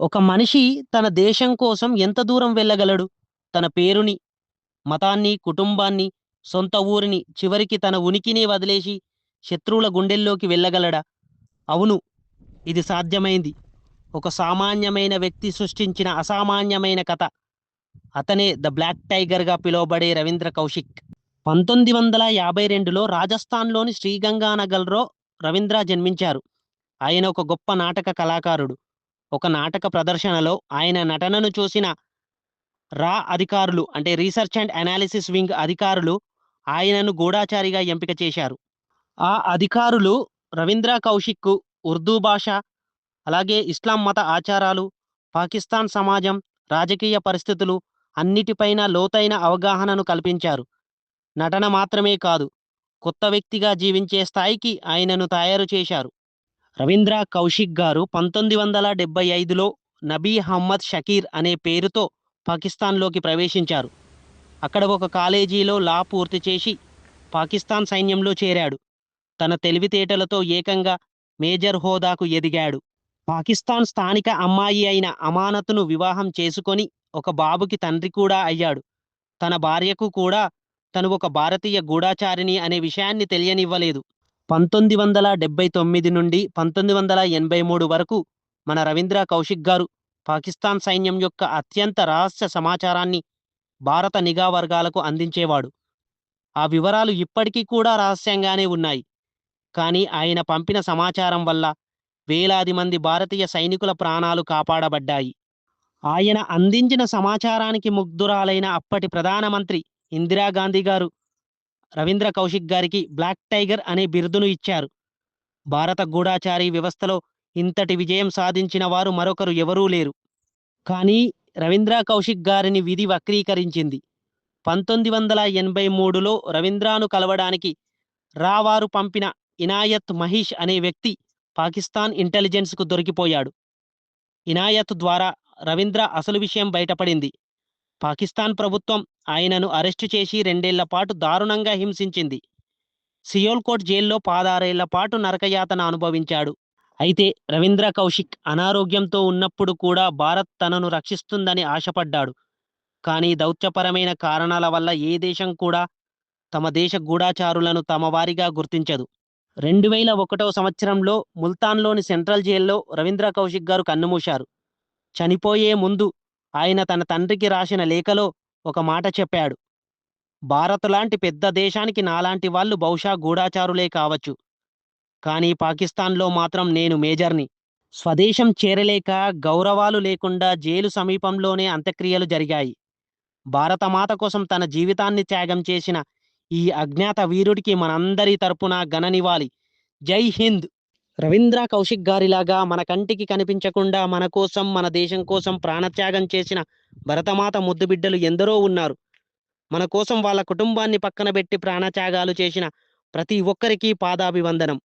ఒక మనిషి తన దేశం కోసం ఎంత దూరం వెళ్ళగలడు? తన పేరుని, మతాన్ని, కుటుంబాన్ని, సొంత ఊరిని, చివరికి తన ఉనికినే వదిలేసి శత్రువుల గుండెల్లోకి వెళ్ళగలడా? అవును. ఇది సాధ్యమైంది. ఒక సామాన్యమైన వ్యక్తి సృష్టించిన అసామాన్యమైన కథ. అతనే ద బ్లాక్ టైగర్‌గా పిలువబడే రవీంద్ర కౌశిక్. 1952లో రాజస్థాన్‌లోని శ్రీగంగానగర్‌లో రవీంద్ర జన్మించారు. ఆయన ఒక గొప్ప నాటక కళాకారుడు. ఒక నాటక ప్రదర్శనలో ఆయన నటనను చూసిన అధికారులు అంటే రీసెర్చ్ అండ్ అనాలిసిస్ వింగ్ అధికారులు ఆయనను గూఢాచారిగా ఎంపిక చేశారు. ఆ అధికారులు రవీంద్ర కౌశిక్‌కు ఉర్దూ భాష, అలాగే ఇస్లాం మత ఆచారాలు, పాకిస్తాన్ సమాజం, రాజకీయ పరిస్థితులు అన్నిటిపైన లోతైన అవగాహనను కల్పించారు. నటన మాత్రమే కాదు, కొత్త వ్యక్తిగా జీవించే స్థాయికి ఆయనను తయారు చేశారు. రవీంద్ర కౌశిక్ గారు 1975లో నబీ అహ్మద్ షకీర్ అనే పేరుతో పాకిస్తాన్‌లోకి ప్రవేశించారు. అక్కడ ఒక కాలేజీలో లా పూర్తి చేసి పాకిస్తాన్ సైన్యంలో చేరాడు. తన తెలివితేటలతో ఏకంగా మేజర్ హోదాకు ఎదిగాడు. పాకిస్తాన్ స్థానిక అమ్మాయి అయిన అమానత్‌ను వివాహం చేసుకొని ఒక బాబుకి తండ్రి కూడా అయ్యాడు. తన భార్యకు కూడా తను ఒక భారతీయ గూఢాచారిణి అనే విషయాన్ని తెలియనివ్వలేదు. 1979 నుండి 1983 వరకు మన రవీంద్ర కౌశిక్ గారు పాకిస్తాన్ సైన్యం యొక్క అత్యంత రహస్య సమాచారాన్ని భారత నిఘా వర్గాలకు అందించేవాడు. ఆ వివరాలు ఇప్పటికీ కూడా రహస్యంగానే ఉన్నాయి. కానీ ఆయన పంపిన సమాచారం వల్ల వేలాది మంది భారతీయ సైనికుల ప్రాణాలు కాపాడబడ్డాయి. ఆయన అందించిన సమాచారానికి ముగ్ధురాలైన అప్పటి ప్రధానమంత్రి ఇందిరాగాంధీ గారు రవీంద్ర కౌశిక్ గారికి బ్లాక్ టైగర్ అనే బిరుదును ఇచ్చారు. భారత గూఢాచారి వ్యవస్థలో ఇంతటి విజయం సాధించిన వారు మరొకరు ఎవరూ లేరు. కానీ రవీంద్ర కౌశిక్ గారిని విధి వక్రీకరించింది. 1983లో రవీంద్రను కలవడానికి వారు పంపిన ఇనాయత్ మహీష్ అనే వ్యక్తి పాకిస్తాన్ ఇంటెలిజెన్స్‌కు దొరికిపోయాడు. ఇనాయత్ ద్వారా రవీంద్ర అసలు విషయం బయటపడింది. పాకిస్తాన్ ప్రభుత్వం ఆయనను అరెస్టు చేసి 2 ఏళ్ల పాటు దారుణంగా హింసించింది. సియోల్కోట్ జైల్లో 16 ఏళ్ల పాటు నరకయాతన అనుభవించాడు. అయితే రవీంద్ర కౌశిక్ అనారోగ్యంతో ఉన్నప్పుడు కూడా భారత్ తనను రక్షిస్తుందని ఆశపడ్డాడు. కానీ దౌత్యపరమైన కారణాల వల్ల ఏ దేశం కూడా తమ దేశ గూఢాచారులను తమ వారిగా గుర్తించదు. 2001 సంవత్సరంలో ముల్తాన్‌లోని సెంట్రల్ జైల్లో రవీంద్ర కౌశిక్ గారు కన్నుమూశారు. చనిపోయే ముందు ఆయన తన తండ్రికి రాసిన లేఖలో ఒక మాట చెప్పాడు. భారత్ లాంటి పెద్ద దేశానికి నాలాంటి వాళ్ళు బహుశా గూఢాచారులే కావచ్చు. కానీ పాకిస్తాన్‌లో మాత్రం నేను మేజర్‌ని. స్వదేశం చేరలేక గౌరవాలు లేకుండా జైలు సమీపంలోనే అంత్యక్రియలు జరిగాయి. భారతమాత కోసం తన జీవితాన్ని త్యాగం చేసిన ఈ అజ్ఞాత వీరుడికి మనందరి తరపున ఘన నివాళి. జై హింద్! రవీంద్ర కౌశిక్ గారిలాగా మన కంటికి కనిపించకుండా మన కోసం, మన దేశం కోసం ప్రాణత్యాగం చేసిన భరతమాత ముద్దుబిడ్డలు ఎందరో ఉన్నారు. మన కోసం వాళ్ళ కుటుంబాన్ని పక్కన పెట్టి ప్రాణత్యాగాలు చేసిన ప్రతి ఒక్కరికి పాదాభివందనం.